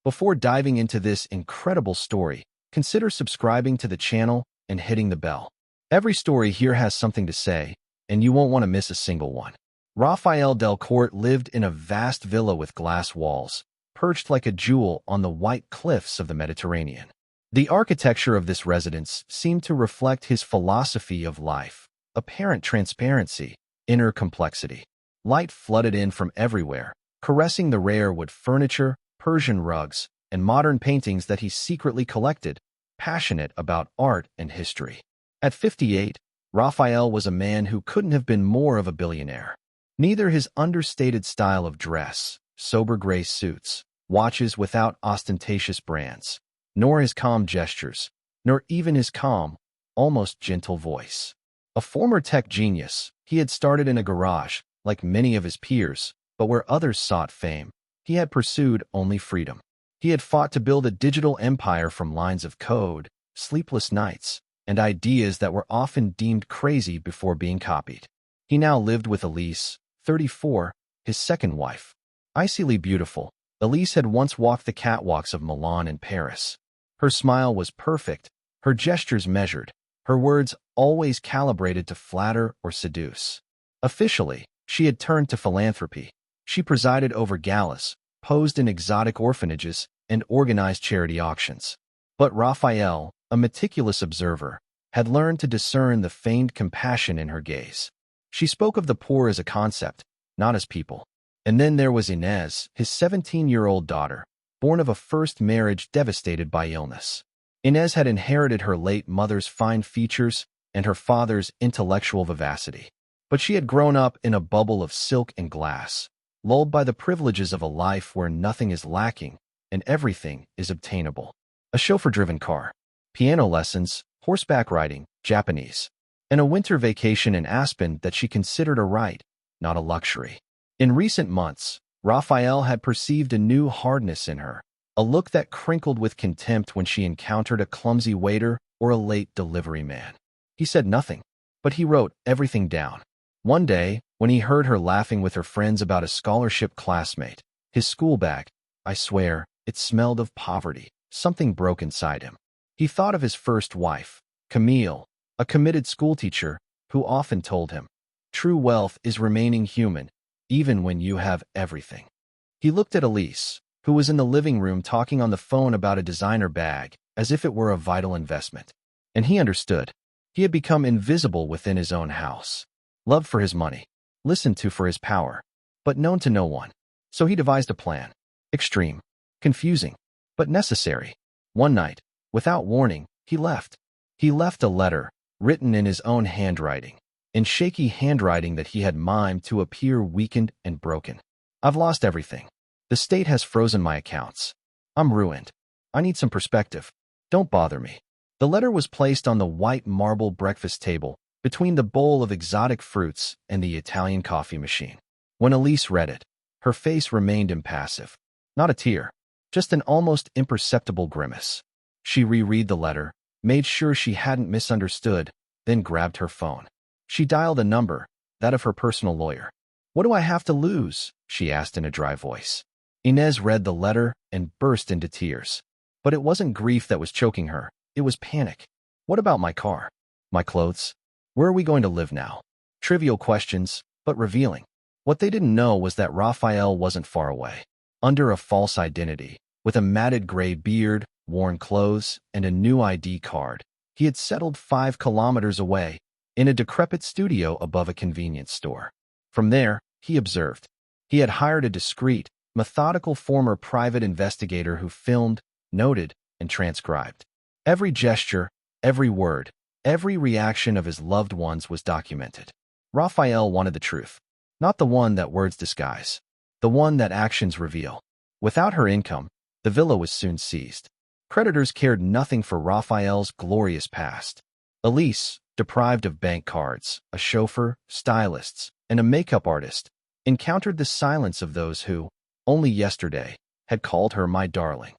Before diving into this incredible story, consider subscribing to the channel and hitting the bell. Every story here has something to say, and you won't want to miss a single one. Rafael Delcourt lived in a vast villa with glass walls, perched like a jewel on the white cliffs of the Mediterranean. The architecture of this residence seemed to reflect his philosophy of life: apparent transparency, inner complexity. Light flooded in from everywhere, caressing the rare wood furniture, Persian rugs, and modern paintings that he secretly collected, passionate about art and history. At 58, Raphael was a man who couldn't have been more of a billionaire. Neither his understated style of dress, sober gray suits, watches without ostentatious brands, nor his calm gestures, nor even his calm, almost gentle voice. A former tech genius, he had started in a garage, like many of his peers, but where others sought fame, he had pursued only freedom. He had fought to build a digital empire from lines of code, sleepless nights, and ideas that were often deemed crazy before being copied. He now lived with Elise, 34, his second wife. Icily beautiful, Elise had once walked the catwalks of Milan and Paris. Her smile was perfect, her gestures measured, her words always calibrated to flatter or seduce. Officially, she had turned to philanthropy. She presided over galas, posed in exotic orphanages, and organized charity auctions. But Raphael, a meticulous observer, had learned to discern the feigned compassion in her gaze. She spoke of the poor as a concept, not as people. And then there was Inez, his 17-year-old daughter, born of a first marriage devastated by illness. Inez had inherited her late mother's fine features and her father's intellectual vivacity. But she had grown up in a bubble of silk and glass, lulled by the privileges of a life where nothing is lacking and everything is obtainable. A chauffeur-driven car, piano lessons, horseback riding, Japanese, and a winter vacation in Aspen that she considered a right, not a luxury. In recent months, Raphael had perceived a new hardness in her, a look that crinkled with contempt when she encountered a clumsy waiter or a late delivery man. He said nothing, but he wrote everything down. One day, when he heard her laughing with her friends about a scholarship classmate, his school bag, I swear, it smelled of poverty. Something broke inside him. He thought of his first wife, Camille, a committed schoolteacher, who often told him, "True wealth is remaining human, even when you have everything." He looked at Elise, who was in the living room talking on the phone about a designer bag, as if it were a vital investment. And he understood. He had become invisible within his own house. Loved for his money, listened to for his power, but known to no one. So he devised a plan. Extreme, confusing, but necessary. One night, without warning, he left. He left a letter, written in his own handwriting, in shaky handwriting that he had mimed to appear weakened and broken. "I've lost everything. The state has frozen my accounts. I'm ruined. I need some perspective. Don't bother me." The letter was placed on the white marble breakfast table, between the bowl of exotic fruits and the Italian coffee machine. When Elise read it, her face remained impassive. Not a tear, just an almost imperceptible grimace. She reread the letter, made sure she hadn't misunderstood, then grabbed her phone. She dialed a number, that of her personal lawyer. "What do I have to lose?" she asked in a dry voice. Inez read the letter and burst into tears. But it wasn't grief that was choking her, it was panic. "What about my car? My clothes? Where are we going to live now?" Trivial questions, but revealing. What they didn't know was that Raphael wasn't far away. Under a false identity, with a matted gray beard, worn clothes, and a new ID card, he had settled 5 kilometers away, in a decrepit studio above a convenience store. From there, he observed, he had hired a discreet, methodical former private investigator who filmed, noted, and transcribed. Every gesture, every word, every reaction of his loved ones was documented. Raphael wanted the truth, not the one that words disguise, the one that actions reveal. Without her income, the villa was soon seized. Creditors cared nothing for Raphael's glorious past. Elise, deprived of bank cards, a chauffeur, stylists, and a makeup artist, encountered the silence of those who, only yesterday, had called her "my darling."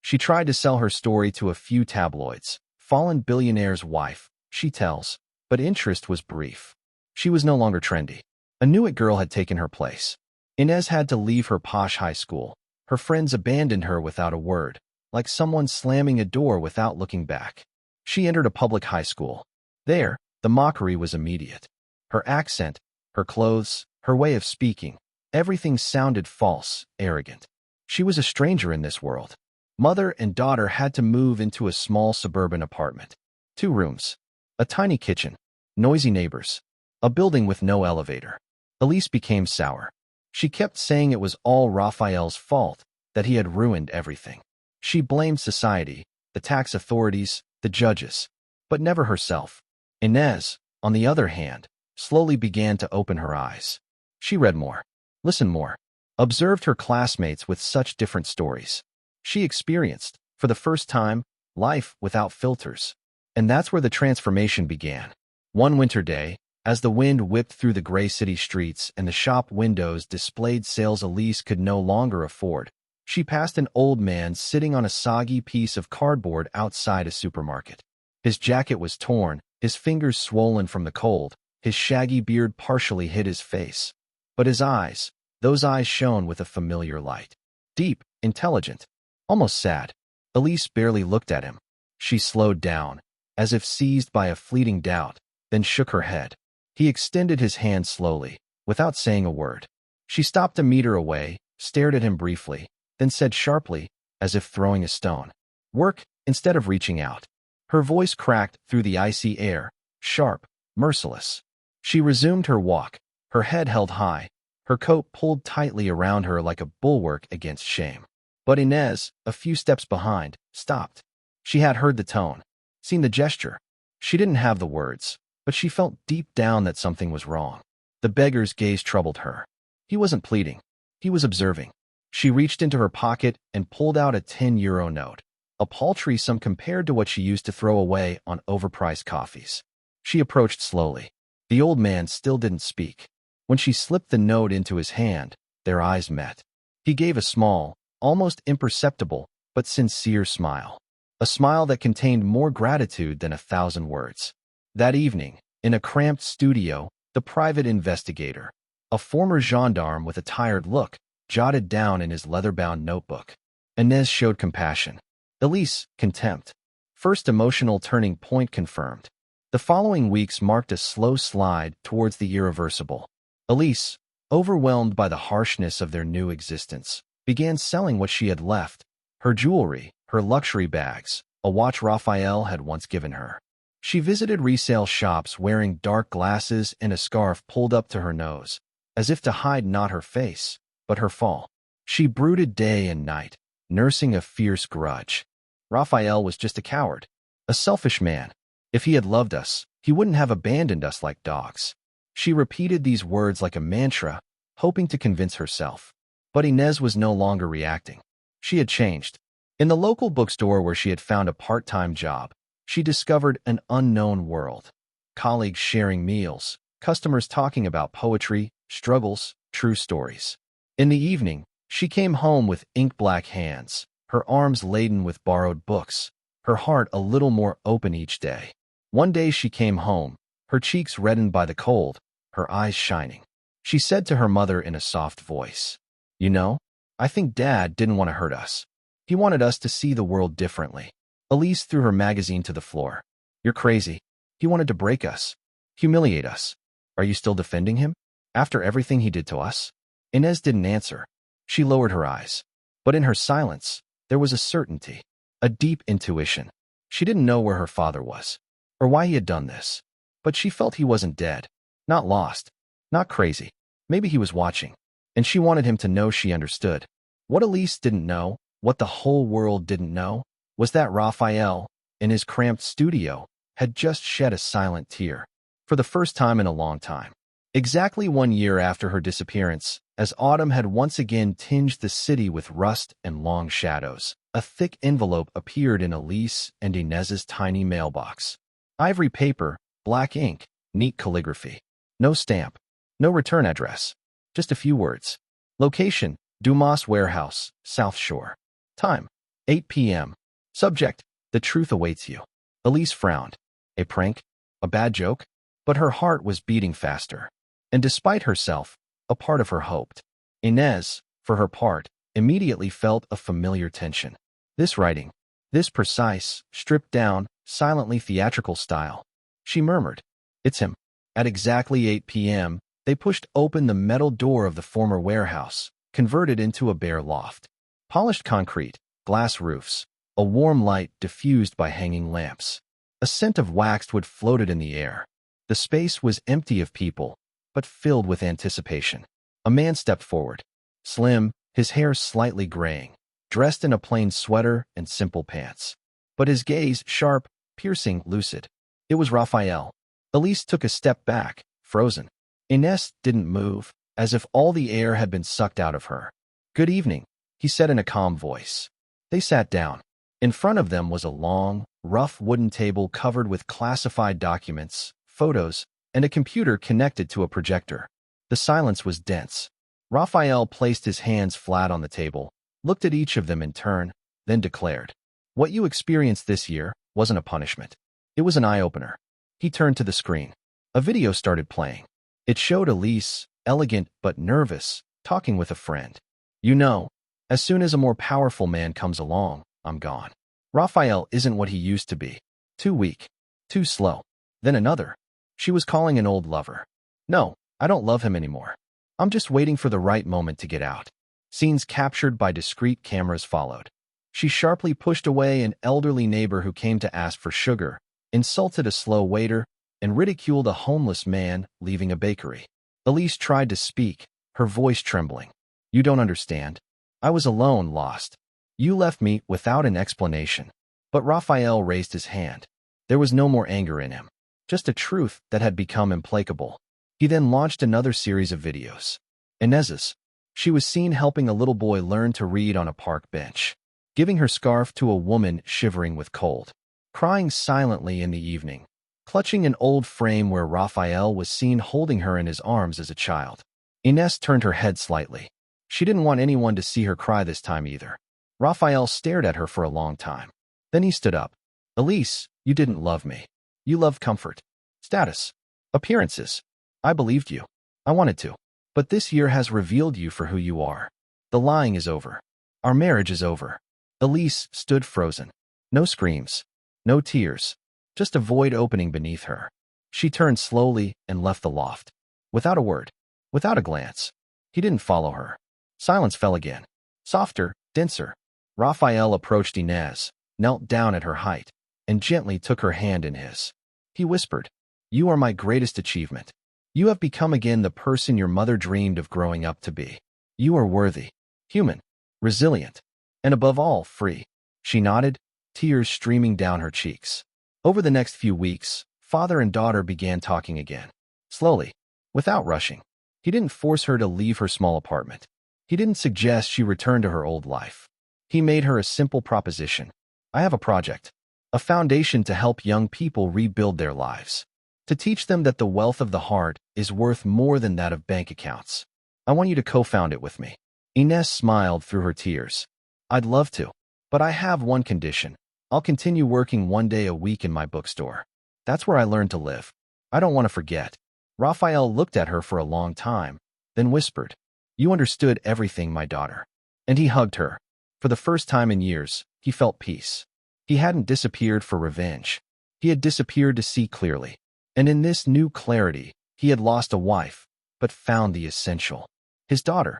She tried to sell her story to a few tabloids. Fallen billionaire's wife, she tells, but interest was brief. She was no longer trendy. A Newick girl had taken her place. Inez had to leave her posh high school, Her friends abandoned her without a word, like someone slamming a door without looking back. She entered a public high school. There, the mockery was immediate. Her accent, her clothes, her way of speaking, everything sounded false, arrogant. She was a stranger in this world. Mother and daughter had to move into a small suburban apartment. 2 rooms, a tiny kitchen, noisy neighbors, a building with no elevator. Elise became sour. She kept saying it was all Raphael's fault, that he had ruined everything. She blamed society, the tax authorities, the judges, but never herself. Inez, on the other hand, slowly began to open her eyes. She read more, listened more, observed her classmates with such different stories. She experienced, for the first time, life without filters. And that's where the transformation began. One winter day, as the wind whipped through the gray city streets and the shop windows displayed sales Elise could no longer afford, she passed an old man sitting on a soggy piece of cardboard outside a supermarket. His jacket was torn, his fingers swollen from the cold, his shaggy beard partially hid his face. But his eyes, those eyes shone with a familiar light. Deep, intelligent, almost sad. Elise barely looked at him. She slowed down, as if seized by a fleeting doubt, then shook her head. He extended his hand slowly, without saying a word. She stopped a meter away, stared at him briefly, then said sharply, as if throwing a stone, "Work," instead of reaching out. Her voice cracked through the icy air, sharp, merciless. She resumed her walk, her head held high, her coat pulled tightly around her like a bulwark against shame. But Inez, a few steps behind, stopped. She had heard the tone, seen the gesture. She didn't have the words, but she felt deep down that something was wrong. The beggar's gaze troubled her. He wasn't pleading. He was observing. She reached into her pocket and pulled out a 10-euro note, a paltry sum compared to what she used to throw away on overpriced coffees. She approached slowly. The old man still didn't speak. When she slipped the note into his hand, their eyes met. He gave a small, almost imperceptible, but sincere smile. A smile that contained more gratitude than 1,000 words. That evening, in a cramped studio, the private investigator, a former gendarme with a tired look, jotted down in his leather-bound notebook. Inez showed compassion. Elise, contempt. First emotional turning point confirmed. The following weeks marked a slow slide towards the irreversible. Elise, overwhelmed by the harshness of their new existence, began selling what she had left, her jewelry, her luxury bags, a watch Raphael had once given her. She visited resale shops wearing dark glasses and a scarf pulled up to her nose, as if to hide not her face, but her fall. She brooded day and night, nursing a fierce grudge. Raphael was just a coward, a selfish man. If he had loved us, he wouldn't have abandoned us like dogs. She repeated these words like a mantra, hoping to convince herself. But Inez was no longer reacting. She had changed. In the local bookstore where she had found a part-time job, she discovered an unknown world. Colleagues sharing meals, customers talking about poetry, struggles, true stories. In the evening, she came home with ink-black hands, her arms laden with borrowed books, her heart a little more open each day. One day she came home, her cheeks reddened by the cold, her eyes shining. She said to her mother in a soft voice, "You know, I think Dad didn't want to hurt us. He wanted us to see the world differently." Elise threw her magazine to the floor. "You're crazy. He wanted to break us, humiliate us. Are you still defending him? After everything he did to us?" Inez didn't answer. She lowered her eyes. But in her silence, there was a certainty, a deep intuition. She didn't know where her father was, or why he had done this. But she felt he wasn't dead, not lost, not crazy. Maybe he was watching, and she wanted him to know she understood. What Elise didn't know, what the whole world didn't know, was that Raphael, in his cramped studio, had just shed a silent tear, for the first time in a long time. Exactly 1 year after her disappearance, as autumn had once again tinged the city with rust and long shadows, a thick envelope appeared in Elise and Inez's tiny mailbox. Ivory paper, black ink, neat calligraphy. No stamp, no return address, just a few words. Location, Dumas Warehouse, South Shore. Time, 8 p.m. Subject, the truth awaits you. Elise frowned. A prank? A bad joke? But her heart was beating faster. And despite herself, a part of her hoped. Inez, for her part, immediately felt a familiar tension. This writing, this precise, stripped down, silently theatrical style. She murmured, "It's him." At exactly 8 p.m., they pushed open the metal door of the former warehouse, converted into a bare loft. Polished concrete, glass roofs, a warm light diffused by hanging lamps. A scent of waxed wood floated in the air. The space was empty of people, but filled with anticipation. A man stepped forward, slim, his hair slightly graying, dressed in a plain sweater and simple pants. But his gaze sharp, piercing, lucid. It was Raphael. Elise took a step back, frozen. Ines didn't move, as if all the air had been sucked out of her. "Good evening," he said in a calm voice. They sat down. In front of them was a long, rough wooden table covered with classified documents, photos, and a computer connected to a projector. The silence was dense. Raphael placed his hands flat on the table, looked at each of them in turn, then declared, "What you experienced this year wasn't a punishment. It was an eye-opener." He turned to the screen. A video started playing. It showed Elise, elegant but nervous, talking with a friend. "You know, as soon as a more powerful man comes along, I'm gone. Raphael isn't what he used to be. Too weak. Too slow." Then another. She was calling an old lover. "No, I don't love him anymore. I'm just waiting for the right moment to get out." Scenes captured by discreet cameras followed. She sharply pushed away an elderly neighbor who came to ask for sugar, insulted a slow waiter, and ridiculed a homeless man leaving a bakery. Elise tried to speak, her voice trembling. "You don't understand. I was alone, lost. You left me without an explanation." But Raphael raised his hand. There was no more anger in him, just a truth that had become implacable. He then launched another series of videos. Inez's. She was seen helping a little boy learn to read on a park bench, giving her scarf to a woman shivering with cold, crying silently in the evening, clutching an old frame where Raphael was seen holding her in his arms as a child. Ines turned her head slightly. She didn't want anyone to see her cry this time either. Raphael stared at her for a long time. Then he stood up. "Elise, you didn't love me. You loved comfort, status, appearances. I believed you. I wanted to. But this year has revealed you for who you are. The lying is over. Our marriage is over." Elise stood frozen. No screams. No tears. Just a void opening beneath her. She turned slowly and left the loft. Without a word. Without a glance. He didn't follow her. Silence fell again. Softer, denser. Raphael approached Ines, knelt down at her height, and gently took her hand in his. He whispered, "You are my greatest achievement. You have become again the person your mother dreamed of growing up to be. You are worthy, human, resilient, and above all, free." She nodded, tears streaming down her cheeks. Over the next few weeks, father and daughter began talking again. Slowly, without rushing. He didn't force her to leave her small apartment. He didn't suggest she return to her old life. He made her a simple proposition. "I have a project, a foundation to help young people rebuild their lives, to teach them that the wealth of the heart is worth more than that of bank accounts. I want you to co-found it with me." Ines smiled through her tears. "I'd love to, but I have one condition. I'll continue working 1 day a week in my bookstore. That's where I learned to live. I don't want to forget." Raphael looked at her for a long time, then whispered, "You understood everything, my daughter." And he hugged her. For the first time in years, he felt peace. He hadn't disappeared for revenge. He had disappeared to see clearly. And in this new clarity, he had lost a wife, but found the essential. His daughter.